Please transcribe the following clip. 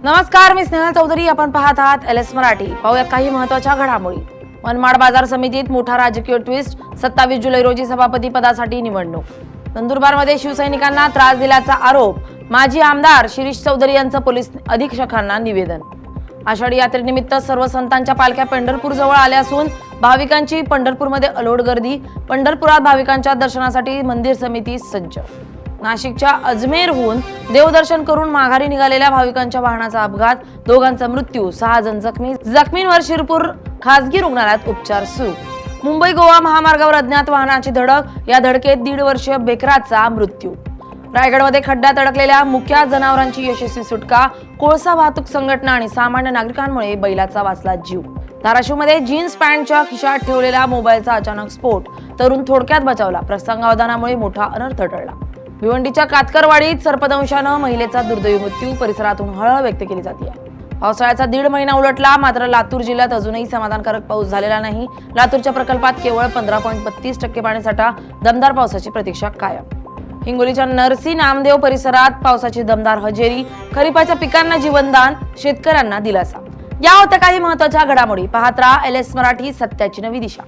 नमस्कार, मी स्नेहल चौधरी. आपण पाहत आहात LS मराठी. पाहूयात काही महत्त्वाच्या घडामोडी. मनमाड बाजार समितीत मोठा राजकीय ट्विस्ट. 27 जुलै रोजी सभापती पदासाठी निवडणूक. नंदुरबारमध्ये शिवसैनिकांना त्रास दिल्याचा आरोप. माजी आमदार शिरीष चौधरी यांचं पोलीस अधीक्षकांना निवेदन. आषाढी यात्रेनिमित्त सर्व संतांच्या पालख्या पंढरपूर जवळ आल्या असून भाविकांची पंढरपूरमध्ये अलोट गर्दी. पंढरपुरात भाविकांच्या दर्शनासाठी मंदिर समिती सज्ज. नाशिकच्या अजमेरहून देवदर्शन करून माघारी निघालेल्या भाविकांच्या वाहनाचा अपघात. दोघांचा मृत्यू, 6 जण जखमी. जखमींवर शिरपूर खासगी रुग्णालयात उपचार सुरू. मुंबई गोवा महामार्गावर अज्ञात वाहनाची धडक. या धडकेत 1.5 वर्षीय बेकराचा मृत्यू. रायगडमध्ये खड्ड्यात अडकलेल्या मुक्या जनावरांची यशस्वी सुटका. कोळसा वाहतूक संघटना आणि सामान्य नागरिकांमुळे बैलाचा वाचला जीव. धाराशिवमध्ये जीन्स पॅन्टच्या खिशात ठेवलेला मोबाईलचा अचानक स्फोट. तरुण थोडक्यात बचावला. प्रसंगावधानामुळे मोठा अनर्थ टळला. भिवंडीच्या कातकरवाडीत सर्पदंशानं महिलेचा दुर्दैवी मृत्यू. परिसरातून हळहळ व्यक्त केली जाते. पावसाळ्याचा 1.5 महिना उलटला, मात्र लातूर जिल्ह्यात अजूनही समाधानकारक पाऊस झालेला नाही. लातूरच्या प्रकल्पात केवळ 15.32% पाणीसाठा. दमदार पावसाची प्रतीक्षा कायम. हिंगोलीच्या नरसी नामदेव परिसरात पावसाची दमदार हजेरी. खरीपाच्या पिकांना जीवनदान, शेतकऱ्यांना दिलासा. या होत्या काही महत्त्वाच्या घडामोडी. पाहत राहा LS मराठी, सत्याची नवी दिशा.